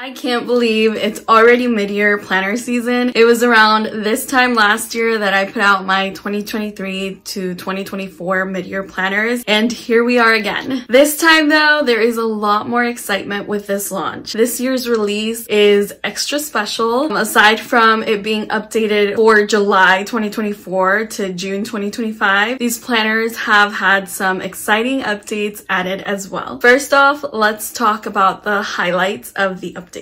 I can't believe it's already mid-year planner season. It was around this time last year that I put out my 2023 to 2024 mid-year planners, and here we are again. This time though, there is a lot more excitement with this launch. This year's release is extra special. Aside from it being updated for July 2024 to June 2025, these planners have had some exciting updates added as well. First off, let's talk about the highlights of the updates.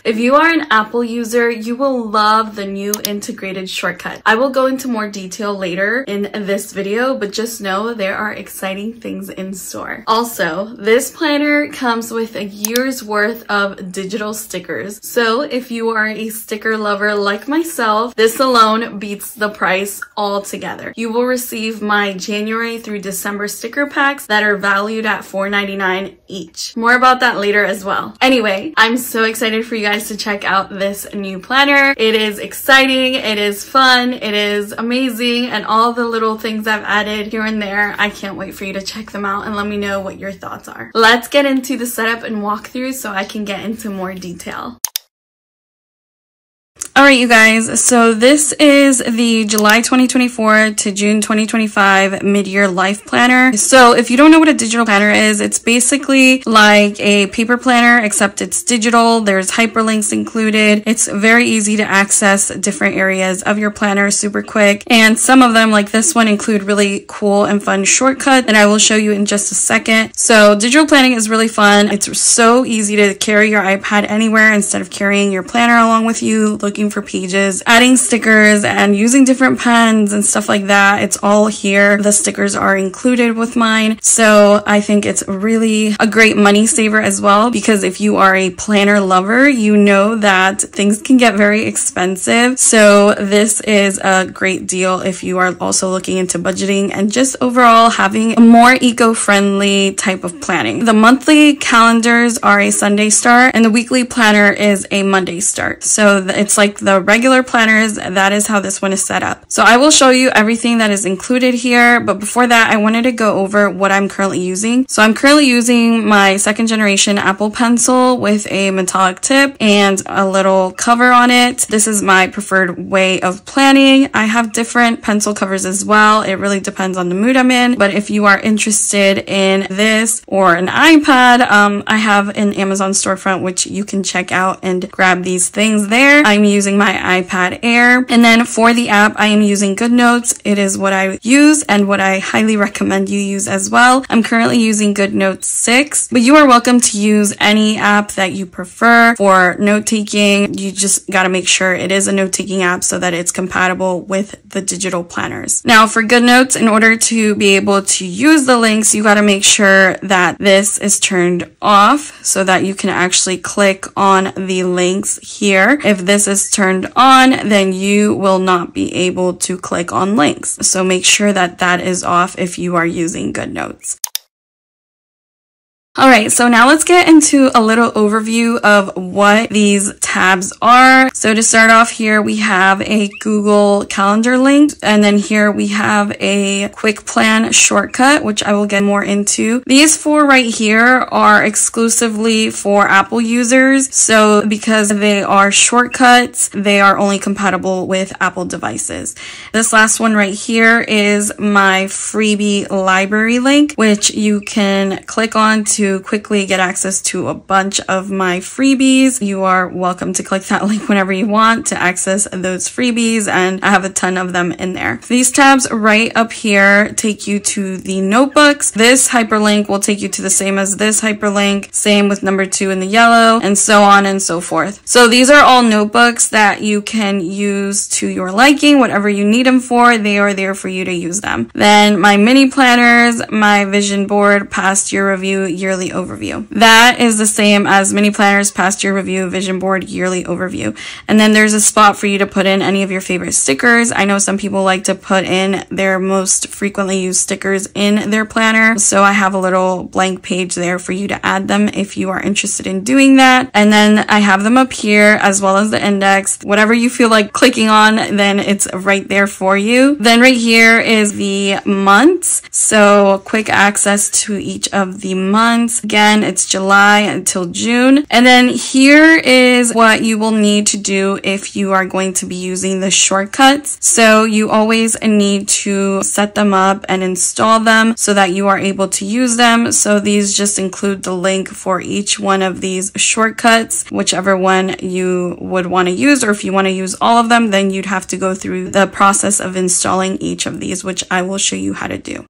If you are an Apple user, you will love the new integrated shortcut. I will go into more detail later in this video, but just know there are exciting things in store. Also, this planner comes with a year's worth of digital stickers. So if you are a sticker lover like myself, this alone beats the price altogether. You will receive my January through December sticker packs that are valued at $4.99 each. More about that later as well. Anyway, I'm so excited for you guys to check out this new planner. It is exciting, it is fun, it is amazing, and all the little things I've added here and there, I can't wait for you to check them out and let me know what your thoughts are. Let's get into the setup and walkthrough so I can get into more detail. Alright you guys, so this is the July 2024 to June 2025 mid-year life planner. So if you don't know what a digital planner is, it's basically like a paper planner except it's digital. There's hyperlinks included. It's very easy to access different areas of your planner super quick, and some of them like this one include really cool and fun shortcuts that I will show you in just a second. So digital planning is really fun. It's so easy to carry your iPad anywhere instead of carrying your planner along with you, looking for pages, adding stickers and using different pens and stuff like that. It's all here. The stickers are included with mine. So I think it's really a great money saver as well, because if you are a planner lover, you know that things can get very expensive. So this is a great deal if you are also looking into budgeting and just overall having a more eco-friendly type of planning. The monthly calendars are a Sunday start and the weekly planner is a Monday start. So it's like the regular planners, that is how this one is set up. So I will show you everything that is included here, but before that I wanted to go over what I'm currently using. So I'm currently using my second generation Apple Pencil with a metallic tip and a little cover on it. This is my preferred way of planning. I have different pencil covers as well. It really depends on the mood I'm in, but if you are interested in this or an iPad, I have an Amazon storefront which you can check out and grab these things there. I'm using my iPad Air, and then for the app I am using GoodNotes. It is what I use and what I highly recommend you use as well. I'm currently using GoodNotes 6, but you are welcome to use any app that you prefer for note-taking. You just got to make sure it is a note-taking app so that it's compatible with the digital planners. Now for GoodNotes, in order to be able to use the links, you got to make sure that this is turned off so that you can actually click on the links here. If this is turned on, then you will not be able to click on links. So make sure that that is off if you are using GoodNotes. Alright, so now let's get into a little overview of what these tabs are. So to start off here, we have a Google Calendar link, and then here we have a QuickPlan Shortcut, which I will get more into. These four right here are exclusively for Apple users, so because they are shortcuts, they are only compatible with Apple devices. This last one right here is my Freebie library link, which you can click on to quickly get access to a bunch of my freebies. You are welcome to click that link whenever you want to access those freebies, and I have a ton of them in there. These tabs right up here take you to the notebooks. This hyperlink will take you to the same as this hyperlink, same with number 2 in the yellow, and so on and so forth. So these are all notebooks that you can use to your liking, whatever you need them for, they are there for you to use them. Then my mini planners, my vision board, past year review, yearly overview. That is the same as mini planners, past year review, vision board, yearly overview. And then there's a spot for you to put in any of your favorite stickers. I know some people like to put in their most frequently used stickers in their planner. So I have a little blank page there for you to add them if you are interested in doing that. And then I have them up here as well as the index. Whatever you feel like clicking on, then it's right there for you. Then right here is the months. So quick access to each of the months. months. Again, it's July until June. And then here is what you will need to do if you are going to be using the shortcuts. So you always need to set them up and install them so that you are able to use them. So these just include the link for each one of these shortcuts, whichever one you would want to use, or if you want to use all of them, then you'd have to go through the process of installing each of these, which I will show you how to do.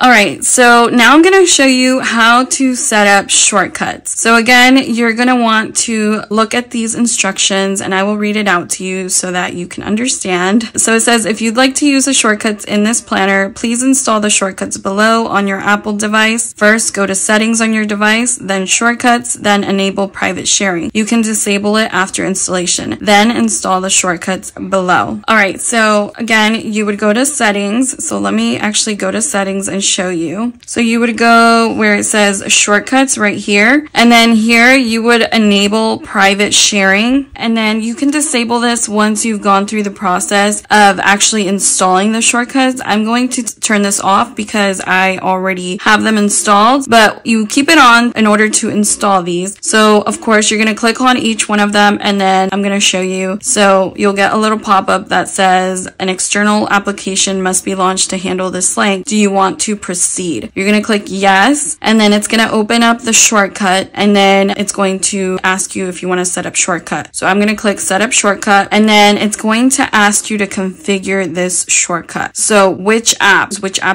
Alright, so now I'm going to show you how to set up shortcuts. So again, you're going to want to look at these instructions and I will read it out to you so that you can understand. So it says, if you'd like to use the shortcuts in this planner, please install the shortcuts below on your Apple device. First, go to settings on your device, then shortcuts, then enable private sharing. You can disable it after installation, then install the shortcuts below. Alright, so again, you would go to settings. So let me actually go to settings and show you. So you would go where it says shortcuts right here, and then here you would enable private sharing, and then you can disable this once you've gone through the process of actually installing the shortcuts. I'm going to turn this off because I already have them installed, but you keep it on in order to install these. So of course you're going to click on each one of them, and then I'm going to show you. So you'll get a little pop-up that says an external application must be launched to handle this link. Do you want to proceed? You're going to click yes, and then it's going to open up the shortcut, and then it's going to ask you if you want to set up shortcut. So I'm going to click set up shortcut, and then it's going to ask you to configure this shortcut. So which app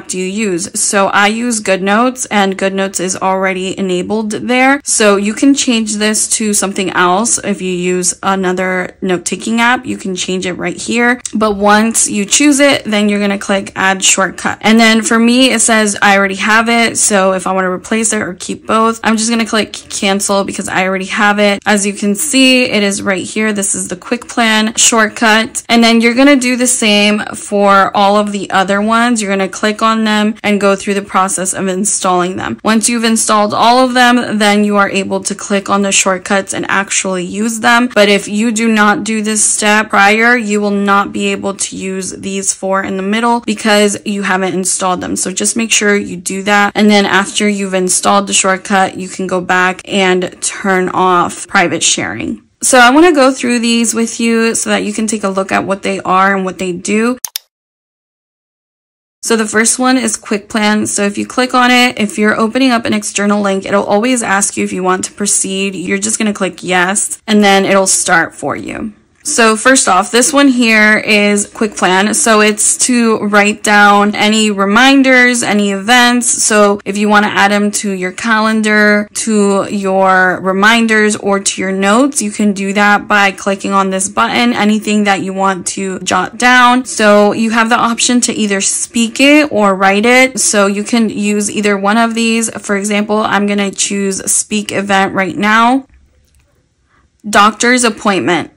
do you use? So I use GoodNotes, and GoodNotes is already enabled there. So you can change this to something else. If you use another note-taking app, you can change it right here. But once you choose it, then you're going to click add shortcut. And then for me, it says I already have it. So if I want to replace it or keep both, I'm just going to click cancel because I already have it. As you can see, it is right here. This is the QuickPlan Shortcut. And then you're going to do the same for all of the other ones. You're going to click on them and go through the process of installing them. Once you've installed all of them, then you are able to click on the shortcuts and actually use them. But if you do not do this step prior, you will not be able to use these four in the middle because you haven't installed them. So just make sure you do that, and then after you've installed the shortcut, you can go back and turn off private sharing. So I want to go through these with you so that you can take a look at what they are and what they do. So the first one is QuickPlan. So if you click on it, if you're opening up an external link, it'll always ask you if you want to proceed. You're just going to click yes, and then it'll start for you. So first off, this one here is QuickPlan. So it's to write down any reminders, any events. So if you want to add them to your calendar, to your reminders, or to your notes, you can do that by clicking on this button, anything that you want to jot down. So you have the option to either speak it or write it. So you can use either one of these. For example, I'm going to choose speak event right now. Doctor's appointment.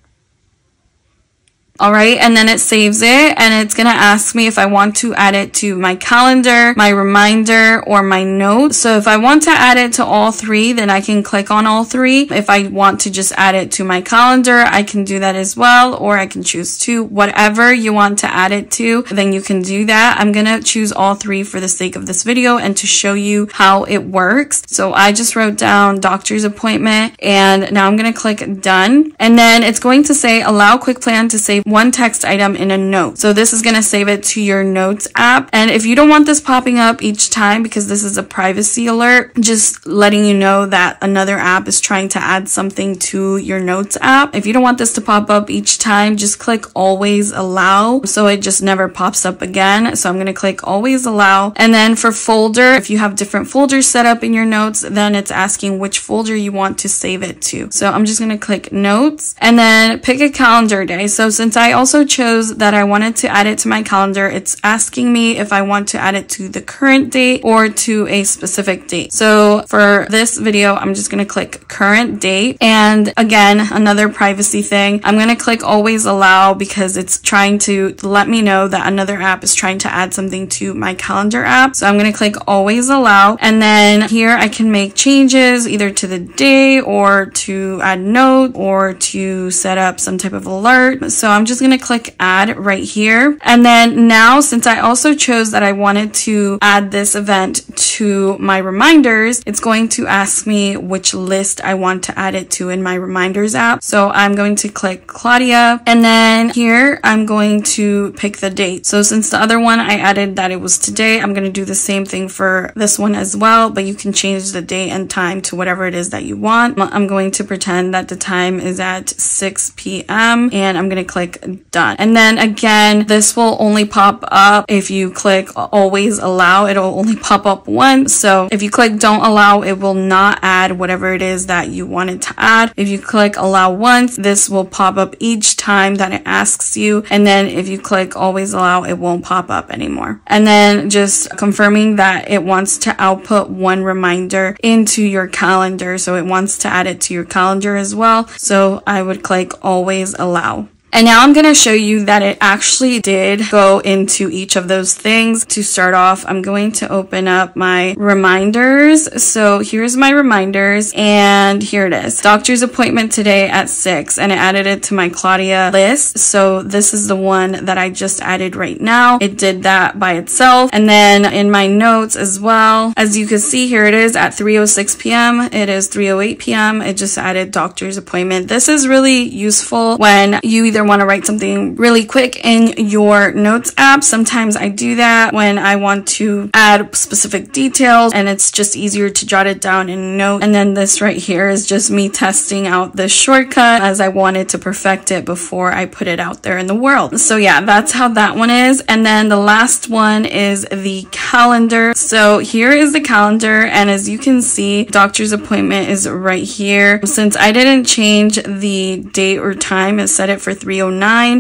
All right, and then it saves it, and it's going to ask me if I want to add it to my calendar, my reminder, or my notes. So if I want to add it to all three, then I can click on all three. If I want to just add it to my calendar, I can do that as well, or I can choose to. Whatever you want to add it to, then you can do that. I'm going to choose all three for the sake of this video and to show you how it works. So I just wrote down doctor's appointment, and now I'm going to click done. And then it's going to say allow QuickPlan to save one text item in a note. So this is going to save it to your notes app. And if you don't want this popping up each time, because this is a privacy alert, just letting you know that another app is trying to add something to your notes app. If you don't want this to pop up each time, just click always allow, so it just never pops up again. So I'm going to click always allow. And then for folder, if you have different folders set up in your notes, then it's asking which folder you want to save it to. So I'm just going to click notes and then pick a calendar day. So since I also chose that I wanted to add it to my calendar, it's asking me if I want to add it to the current date or to a specific date. So for this video, I'm just going to click current date. And again, another privacy thing, I'm going to click always allow because it's trying to let me know that another app is trying to add something to my calendar app. So I'm going to click always allow. And then here I can make changes either to the day or to add note or to set up some type of alert. So I'm just going to click add right here. And then now, since I also chose that I wanted to add this event to my reminders, it's going to ask me which list I want to add it to in my reminders app. So I'm going to click Claudia, and then here I'm going to pick the date. So since the other one I added that it was today, I'm going to do the same thing for this one as well, but you can change the date and time to whatever it is that you want. I'm going to pretend that the time is at 6 p.m. and I'm going to click done. And then again, this will only pop up if you click always allow. It'll only pop up once. So if you click don't allow, it will not add whatever it is that you wanted to add. If you click allow once, this will pop up each time that it asks you. And then if you click always allow, it won't pop up anymore. And then just confirming that it wants to output one reminder into your calendar. So it wants to add it to your calendar as well. So I would click always allow. And now I'm going to show you that it actually did go into each of those things. To start off, I'm going to open up my reminders. So here's my reminders, and here it is. Doctor's appointment today at 6, and it added it to my Claudia list. So this is the one that I just added right now. It did that by itself. And then in my notes as well, as you can see, here it is at 3:06 p.m. It is 3:08 p.m. It just added doctor's appointment. This is really useful when you either want to write something really quick in your notes app. Sometimes I do that when I want to add specific details, and it's just easier to jot it down in a note. And then this right here is just me testing out this shortcut, as I wanted to perfect it before I put it out there in the world. So yeah, that's how that one is. And then the last one is the calendar. So here is the calendar, and as you can see, doctor's appointment is right here. Since I didn't change the date or time, it set it for 3:09.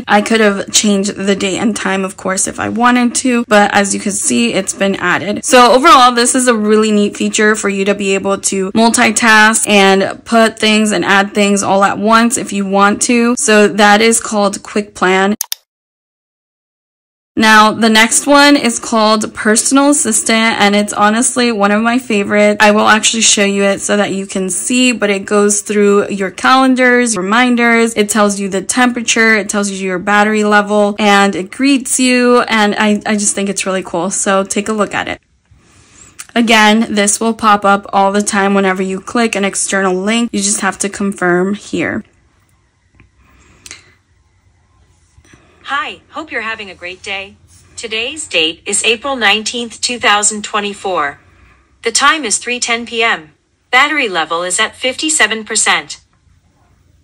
I could have changed the date and time, of course, if I wanted to, but as you can see, it's been added. So overall, this is a really neat feature for you to be able to multitask and put things and add things all at once if you want to. So that is called QuickPlan. Now, the next one is called Personal Assistant, and it's honestly one of my favorites. I will actually show you it so that you can see, but it goes through your calendars, reminders, it tells you the temperature, it tells you your battery level, and it greets you, and I just think it's really cool. So take a look at it. Again, this will pop up all the time whenever you click an external link. You just have to confirm here. Hi, hope you're having a great day. Today's date is April 19th, 2024. The time is 3:10 p.m. Battery level is at 57%.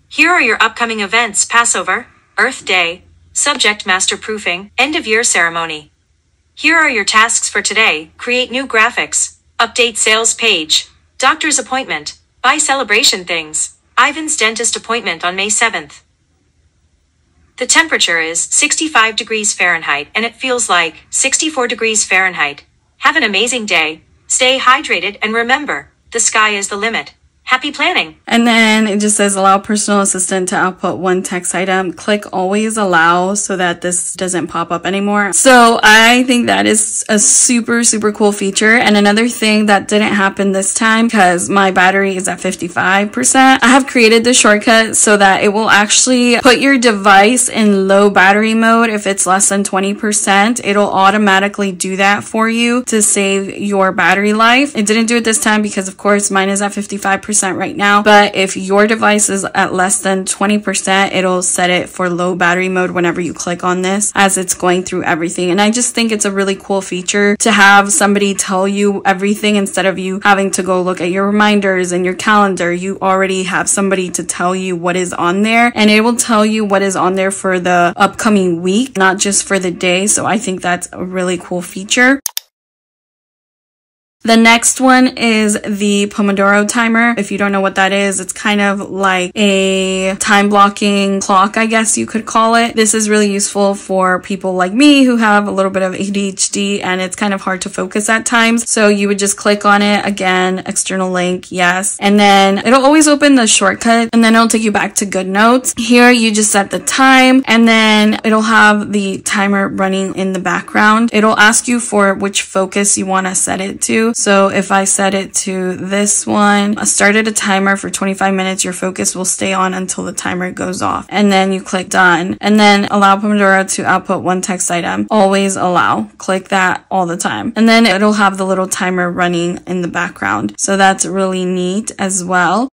Here are your upcoming events: Passover, Earth Day, Subject Master Proofing, End of Year Ceremony. Here are your tasks for today: create new graphics, update sales page, doctor's appointment, buy celebration things, Ivan's dentist appointment on May 7th. The temperature is 65 degrees Fahrenheit and it feels like 64 degrees Fahrenheit. Have an amazing day. Stay hydrated and remember, the sky is the limit. Happy planning. And then it just says allow personal assistant to output one text item. Click always allow so that this doesn't pop up anymore. So I think that is a super cool feature. And another thing that didn't happen this time, because my battery is at 55%, I have created the shortcut so that it will actually put your device in low battery mode. If it's less than 20%, it'll automatically do that for you to save your battery life. It didn't do it this time because of course mine is at 55% right now, but if your device is at less than 20%, it'll set it for low battery mode whenever you click on this, as it's going through everything. And I just think it's a really cool feature to have somebody tell you everything instead of you having to go look at your reminders and your calendar. You already have somebody to tell you what is on there, and it will tell you what is on there for the upcoming week, not just for the day. So I think that's a really cool feature. The next one is the Pomodoro timer. If you don't know what that is, it's kind of like a time blocking clock, I guess you could call it. This is really useful for people like me who have a little bit of ADHD and it's kind of hard to focus at times. So you would just click on it, again, external link, yes. And then it'll always open the shortcut and then it'll take you back to good notes. Here you just set the time and then it'll have the timer running in the background. It'll ask you for which focus you want to set it to. to. So if I set it to this one, start at a timer for 25 minutes, your focus will stay on until the timer goes off. And then you click done. And then allow Pomodoro to output one text item. Always allow. Click that all the time. And then it'll have the little timer running in the background. So that's really neat as well.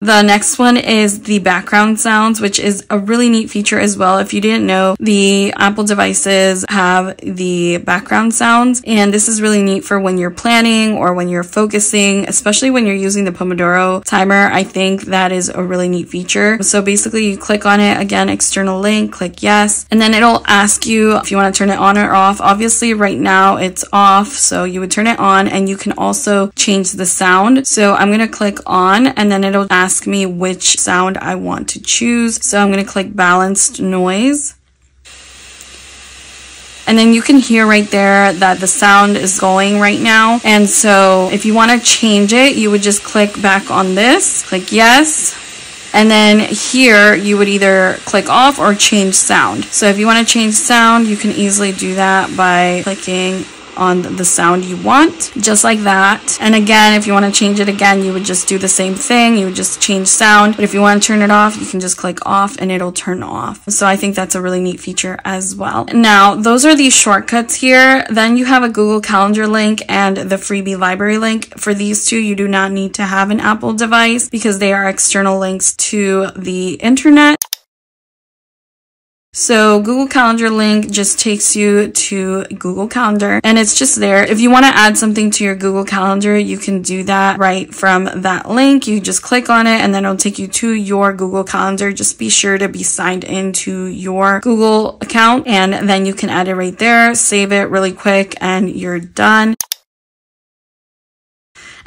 The next one is the background sounds, which is a really neat feature as well. If you didn't know, the Apple devices have the background sounds, and this is really neat for when you're planning or when you're focusing, especially when you're using the Pomodoro timer. I think that is a really neat feature. So basically you click on it, again, external link, click yes, and then it'll ask you if you want to turn it on or off. Obviously right now it's off, so you would turn it on, and you can also change the sound. So I'm going to click on, and then it'll ask me which sound I want to choose. So I'm going to click balanced noise. And then you can hear right there that the sound is going right now. And so if you want to change it, you would just click back on this, click yes. And then here you would either click off or change sound. So if you want to change sound, you can easily do that by clicking on the sound you want, just like that. And again, if you want to change it again, you would just do the same thing. You would just change sound. But if you want to turn it off, you can just click off and it'll turn off. So I think that's a really neat feature as well. Now, those are the shortcuts here. Then you have a Google Calendar link and the Freebie library link. For these two, you do not need to have an Apple device because they are external links to the internet. So Google Calendar link just takes you to Google Calendar, and it's just there. If you want to add something to your Google Calendar, you can do that right from that link. You just click on it and then it'll take you to your Google Calendar. Just be sure to be signed into your Google account, and then you can add it right there, save it really quick, and you're done.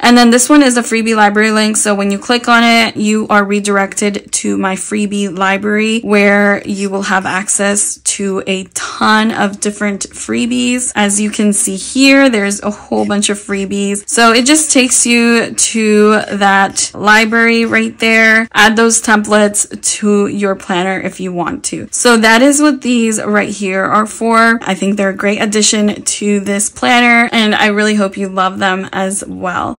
And then this one is a Freebie library link. So when you click on it, you are redirected to my Freebie library, where you will have access to a ton of different freebies. As you can see here, there's a whole bunch of freebies. So it just takes you to that library right there. Add those templates to your planner if you want to. So that is what these right here are for. I think they're a great addition to this planner, and I really hope you love them as well.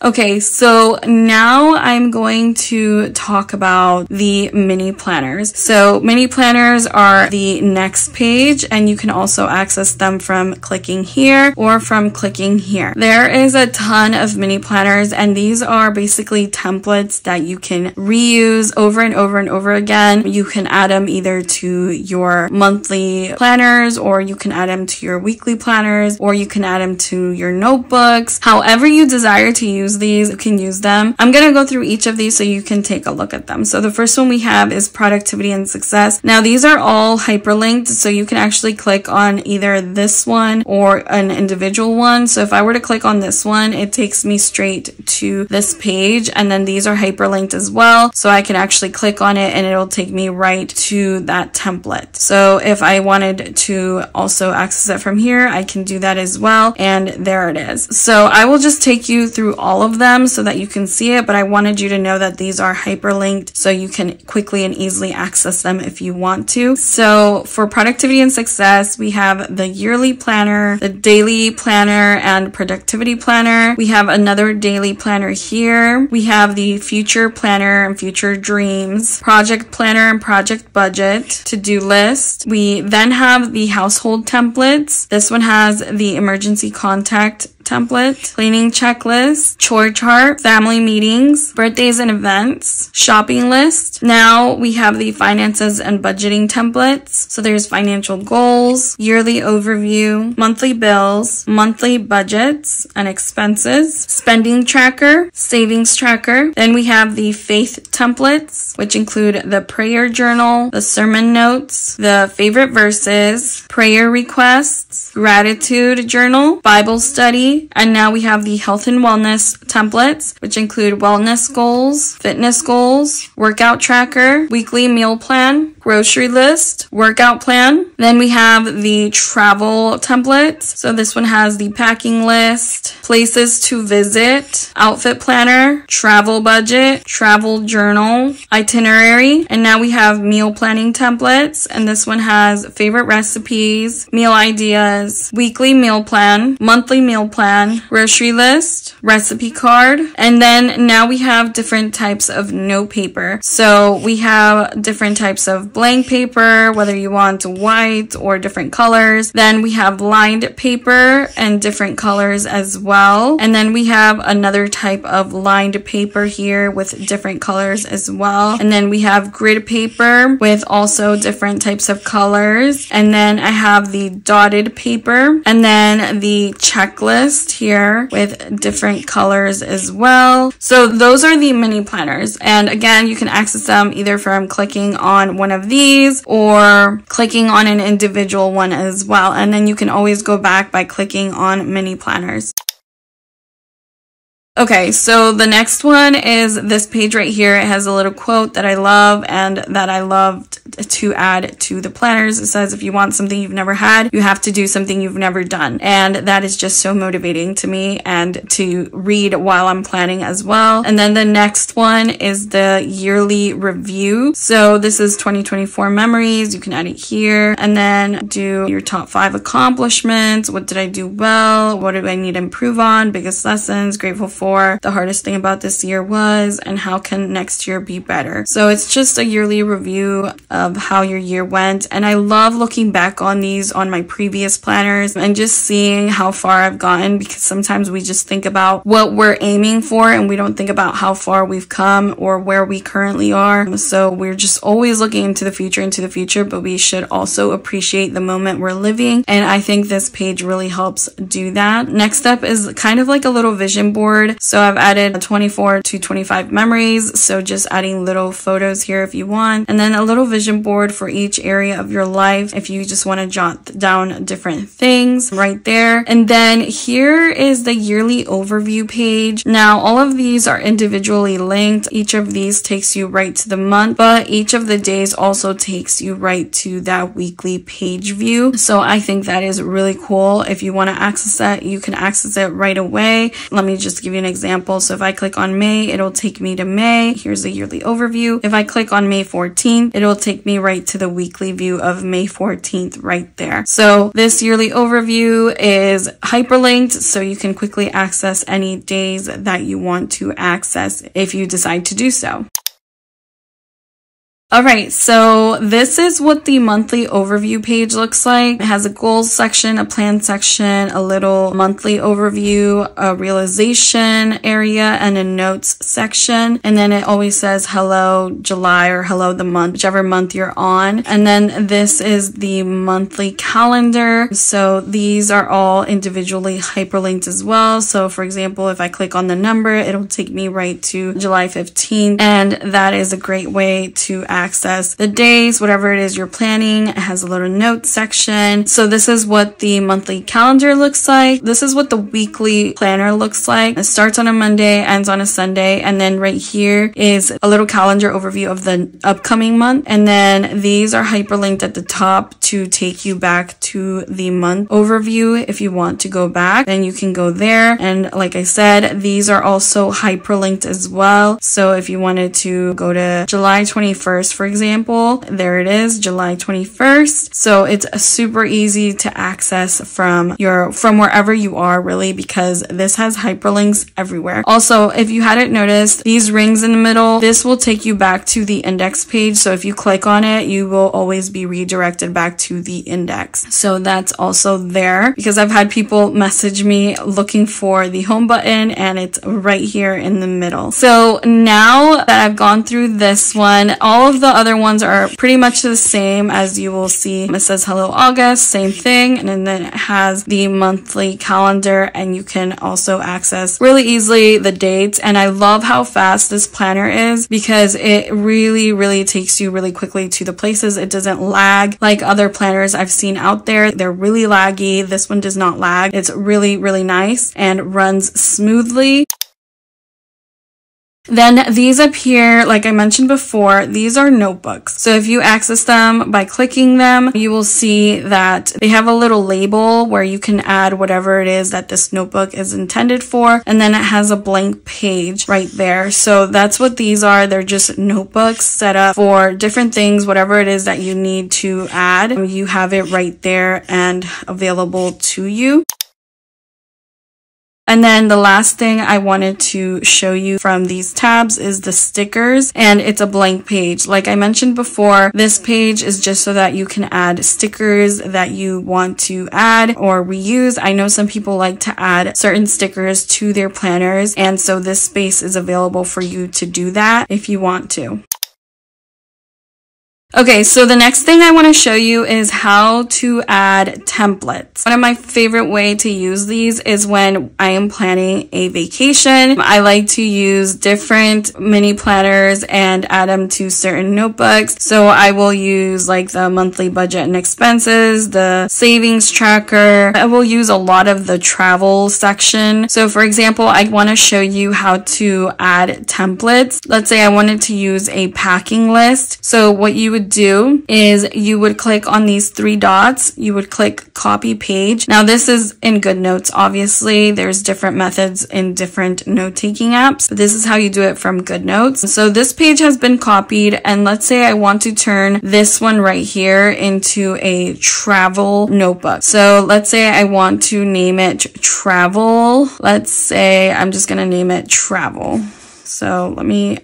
Okay, so now I'm going to talk about the mini planners. So mini planners are the next page, and you can also access them from clicking here or from clicking here. There is a ton of mini planners, and these are basically templates that you can reuse over and over and over again. You can add them either to your monthly planners, or you can add them to your weekly planners, or you can add them to your notebooks. However you desire to use these, you can use them. I'm going to go through each of these so you can take a look at them. So the first one we have is productivity and success. Now these are all hyperlinked, so you can actually click on either this one or an individual one. So if I were to click on this one, it takes me straight to this page, and then these are hyperlinked as well. So I can actually click on it and it'll take me right to that template. So if I wanted to also access it from here, I can do that as well. And there it is. So I will just take you through all of them so that you can see it, but I wanted you to know that these are hyperlinked so you can quickly and easily access them if you want to. So for productivity and success, we have the yearly planner, the daily planner, and productivity planner. We have another daily planner here. We have the future planner and future dreams, project planner and project budget, to-do list. We then have the household templates. This one has the emergency contact template, cleaning checklist, chore chart, family meetings, birthdays and events, shopping list. Now we have the finances and budgeting templates. So there's financial goals, yearly overview, monthly bills, monthly budgets and expenses, spending tracker, savings tracker. Then we have the faith templates, which include the prayer journal, the sermon notes, the favorite verses, prayer requests, gratitude journal, Bible study. And now we have the health and wellness templates, which include wellness goals, fitness goals, workout tracker, weekly meal plan, grocery list, workout plan. Then we have the travel templates. So this one has the packing list, places to visit, outfit planner, travel budget, travel journal, itinerary. And now we have meal planning templates. And this one has favorite recipes, meal ideas, weekly meal plan, monthly meal plan, grocery list, recipe card. And then now we have different types of note paper. So we have different types of blank paper, whether you want white or different colors. Then we have lined paper and different colors as well. And then we have another type of lined paper here with different colors as well. And then we have grid paper with also different types of colors. And then I have the dotted paper and then the checklist here with different colors as well. So those are the mini planners. And again, you can access them either from clicking on one of these or clicking on an individual one as well. And then you can always go back by clicking on mini planners. Okay, so the next one is this page right here. It has a little quote that I love and that I loved to add to the planners. It says, if you want something you've never had, you have to do something you've never done. And that is just so motivating to me and to read while I'm planning as well. And then the next one is the yearly review. So this is 2024 memories. You can add it here and then do your top 5 accomplishments. What did I do well? What do I need to improve on? Biggest lessons, grateful for. The hardest thing about this year was, and how can next year be better? So it's just a yearly review of how your year went. And I love looking back on these on my previous planners and just seeing how far I've gotten, because sometimes we just think about what we're aiming for and we don't think about how far we've come or where we currently are. So we're just always looking into the future, but we should also appreciate the moment we're living. And I think this page really helps do that. Next up is kind of like a little vision board. So I've added 24 to 25 memories. So just adding little photos here if you want. And then a little vision board for each area of your life if you just want to jot down different things right there. And then here is the yearly overview page. Now all of these are individually linked. Each of these takes you right to the month, but each of the days also takes you right to that weekly page view. So I think that is really cool. If you want to access that, you can access it right away. Let me just give you an example. So if I click on May, it'll take me to May. Here's the yearly overview. If I click on May 14th, it'll take me right to the weekly view of May 14th right there. So this yearly overview is hyperlinked, so you can quickly access any days that you want to access if you decide to do so. Alright, so this is what the monthly overview page looks like. It has a goals section, a plan section, a little monthly overview, a realization area, and a notes section. And then it always says hello July or hello the month, whichever month you're on. And then this is the monthly calendar. So these are all individually hyperlinked as well. So for example, if I click on the number, it'll take me right to July 15th. And that is a great way to access the days, whatever it is you're planning. It has a little notes section. So this is what the monthly calendar looks like. This is what the weekly planner looks like. It starts on a Monday, ends on a Sunday, and then right here is a little calendar overview of the upcoming month. And then these are hyperlinked at the top to take you back to the month overview. If you want to go back, then you can go there. And like I said, these are also hyperlinked as well. So if you wanted to go to July 21st, for example, there it is, July 21st. So it's super easy to access from wherever you are, really, because this has hyperlinks everywhere. Also, if you hadn't noticed, these rings in the middle, this will take you back to the index page. So if you click on it, you will always be redirected back to the index. So that's also there, because I've had people message me looking for the home button, and it's right here in the middle. So now that I've gone through this one, all of the other ones are pretty much the same. As you will see, it says hello August, same thing, and then it has the monthly calendar, and you can also access really easily the dates. And I love how fast this planner is, because it really takes you really quickly to the places. It doesn't lag like other planners I've seen out there. They're really laggy. This one does not lag. It's really nice and runs smoothly. Then these up here, like I mentioned before, these are notebooks. So if you access them by clicking them, you will see that they have a little label where you can add whatever it is that this notebook is intended for. And then it has a blank page right there. So that's what these are. They're just notebooks set up for different things, whatever it is that you need to add. You have it right there and available to you. And then the last thing I wanted to show you from these tabs is the stickers, and it's a blank page. Like I mentioned before, this page is just so that you can add stickers that you want to add or reuse. I know some people like to add certain stickers to their planners, and so this space is available for you to do that if you want to. Okay, so the next thing I want to show you is how to add templates. One of my favorite way to use these is when I am planning a vacation. I like to use different mini planners and add them to certain notebooks. So I will use like the monthly budget and expenses, the savings tracker. I will use a lot of the travel section. So for example, I want to show you how to add templates. Let's say I wanted to use a packing list. So what you would do is you would click on these three dots, you would click copy page. Now this is in GoodNotes, obviously there's different methods in different note-taking apps, but this is how you do it from GoodNotes. So this page has been copied, and let's say I want to turn this one right here into a travel notebook. So let's say I want to name it travel. Let's say I'm just gonna name it travel. So let me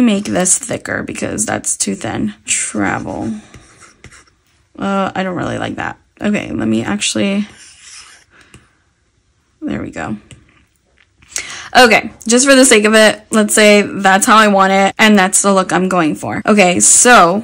make this thicker because that's too thin. Travel. I don't really like that. Okay, there we go. Okay, just for the sake of it, let's say that's how I want it, and that's the look I'm going for. Okay, so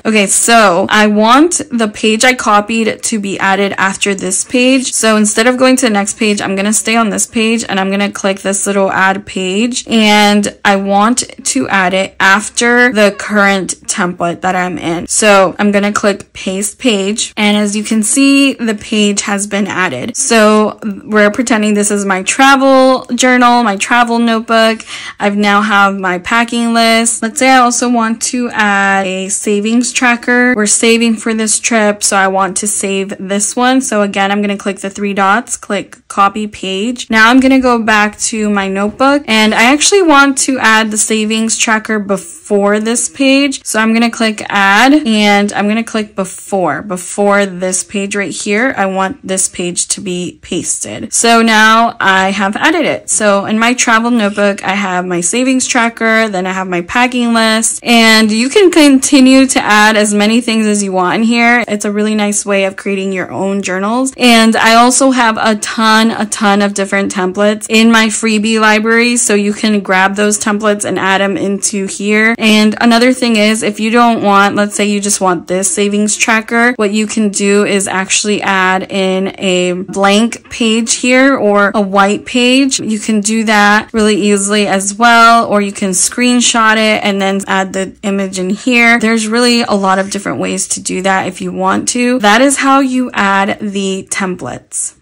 I want the page I copied to be added after this page. So instead of going to the next page, I'm gonna stay on this page and I'm gonna click this little add page, and I want to add it after the current template that I'm in. So I'm gonna click paste page, and as you can see, the page has been added. So we're pretending this is my travel journal, my travel notebook. I've now have my packing list. Let's say I also want to add a savings tracker. We're saving for this trip, so I want to save this one. So again, I'm going to click the three dots, click copy page. Now I'm going to go back to my notebook, and I actually want to add the savings tracker before this page. So I'm going to click add, and I'm going to click before this page right here. I want this page to be pasted. So now I have added it. So in my travel notebook, I have my savings tracker, then I have my packing list, and you can continue to add as many things as you want in here. It's a really nice way of creating your own journals. And I also have a ton of different templates in my freebie library, so you can grab those templates and add them into here. And another thing is, if you don't want, let's say you just want this savings tracker, what you can do is actually add in a blank page here or a white page. You can do that really easily as well, or you can screenshot it and then add the image in here. There's really a lot of different ways to do that if you want to. That is how you add the templates.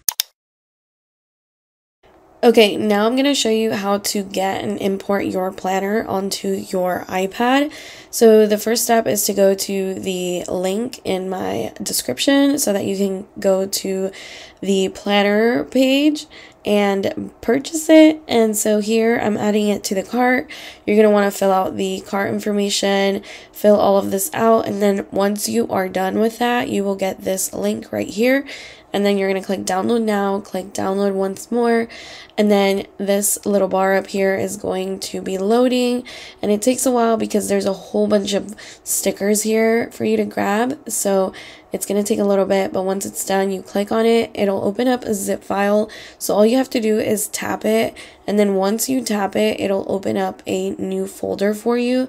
Okay, now I'm going to show you how to get and import your planner onto your iPad. So the first step is to go to the link in my description so that you can go to the planner page and purchase it. And so here I'm adding it to the cart. You're going to want to fill out the cart information, fill all of this out, and then once you are done with that, you will get this link right here. And then you're going to click download now, click download once more, and then this little bar up here is going to be loading, and it takes a while because there's a whole bunch of stickers here for you to grab, so it's going to take a little bit, but once it's done, you click on it, it'll open up a zip file. So all you have to do is tap it, and then once you tap it, it'll open up a new folder for you.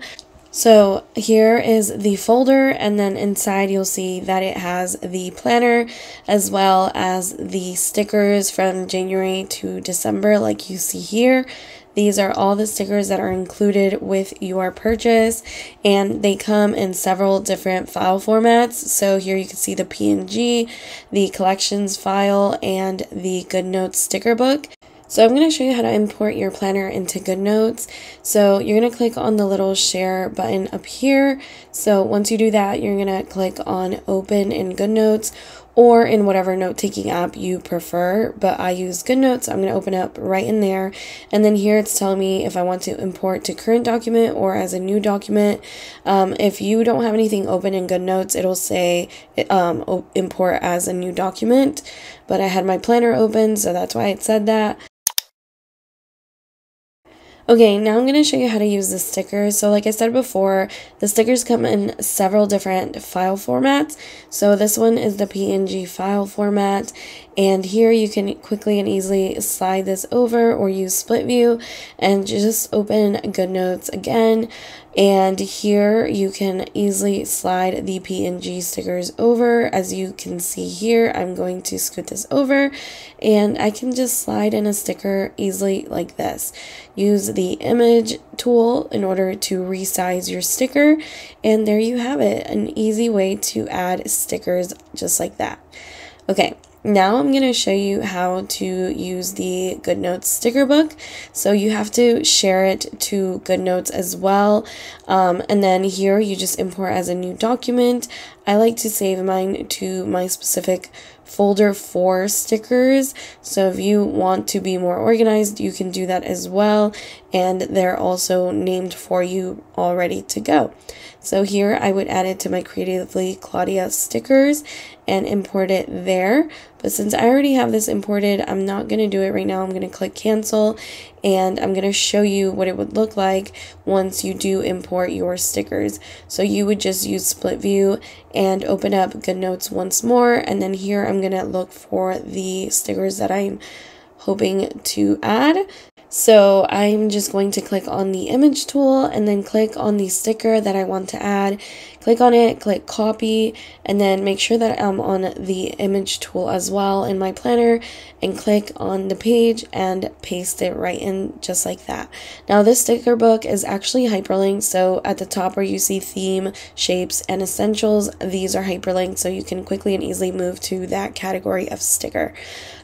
So here is the folder, and then inside you'll see that it has the planner as well as the stickers from January to December like you see here. These are all the stickers that are included with your purchase, and they come in several different file formats. So here you can see the PNG, the collections file, and the GoodNotes sticker book. So I'm going to show you how to import your planner into GoodNotes. So you're going to click on the little share button up here. So once you do that, you're going to click on open in GoodNotes or in whatever note-taking app you prefer, but I use GoodNotes, so I'm going to open up right in there, and then here it's telling me if I want to import to current document or as a new document. If you don't have anything open in GoodNotes, it'll say import as a new document, but I had my planner open, so that's why it said that. Okay, now I'm going to show you how to use the stickers. So like I said before, the stickers come in several different file formats. So this one is the PNG file format, and here you can quickly and easily slide this over or use split view and just open GoodNotes again. And here you can easily slide the PNG stickers over. As you can see here, I'm going to scoot this over and I can just slide in a sticker easily like this. Use the image tool in order to resize your sticker, and there you have it, an easy way to add stickers just like that. Okay. Now I'm going to show you how to use the GoodNotes sticker book. So you have to share it to GoodNotes as well. And then here you just import as a new document. I like to save mine to my specific folder for stickers. So if you want to be more organized, you can do that as well. And they're also named for you all ready to go. So here I would add it to my Creatively Claudia stickers and import it there. But since I already have this imported, I'm not going to do it right now. I'm going to click cancel, and I'm going to show you what it would look like once you do import your stickers. So you would just use split view and open up GoodNotes once more, and then here I'm going to look for the stickers that I'm hoping to add. So I'm just going to click on the image tool and then click on the sticker that I want to add. Click on it, click copy, and then make sure that I'm on the image tool as well in my planner, and click on the page and paste it right in just like that. Now this sticker book is actually hyperlinked, so at the top where you see theme, shapes, and essentials, these are hyperlinked, so you can quickly and easily move to that category of sticker.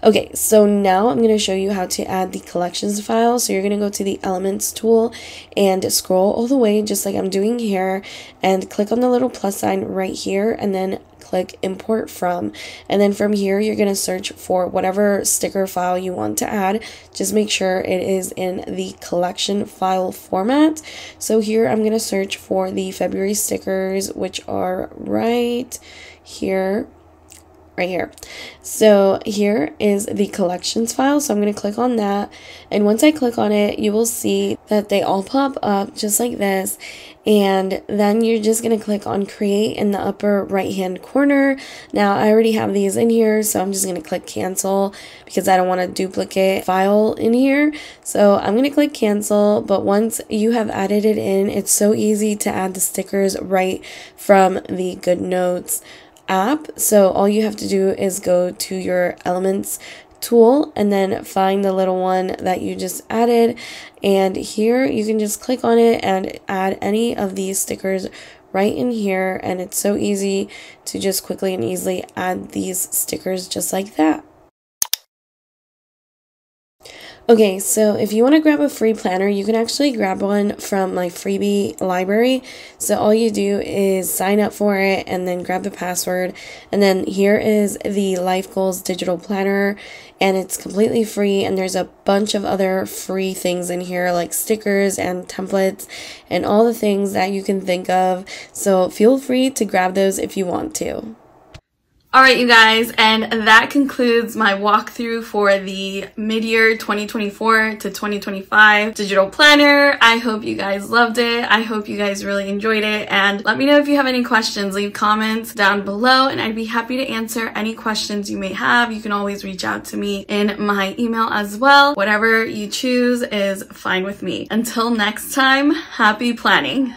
Okay, so now I'm going to show you how to add the collections file. So you're going to go to the elements tool and scroll all the way just like I'm doing here, and click on the little plus sign right here, and then click import from, and then from here you're going to search for whatever sticker file you want to add. Just make sure it is in the collection file format. So here I'm going to search for the February stickers, which are right here. So here is the collections file, so I'm going to click on that, and once I click on it, you will see that they all pop up just like this, and then you're just going to click on create in the upper right hand corner. Now I already have these in here, so I'm just going to click cancel because I don't want to duplicate file in here. So I'm going to click cancel, but once you have added it in, it's so easy to add the stickers right from the GoodNotes app. So all you have to do is go to your elements tool and then find the little one that you just added, and here you can just click on it and add any of these stickers right in here, and it's so easy to just quickly and easily add these stickers just like that. Okay, so if you want to grab a free planner, you can actually grab one from my Freebie library. So all you do is sign up for it and then grab the password. And then here is the Life Goals Digital Planner, and it's completely free. And there's a bunch of other free things in here like stickers and templates and all the things that you can think of. So feel free to grab those if you want to. Alright you guys, and that concludes my walkthrough for the mid-year 2024 to 2025 digital planner. I hope you guys loved it. I hope you guys really enjoyed it, and let me know if you have any questions. Leave comments down below and I'd be happy to answer any questions you may have. You can always reach out to me in my email as well. Whatever you choose is fine with me. Until next time, happy planning.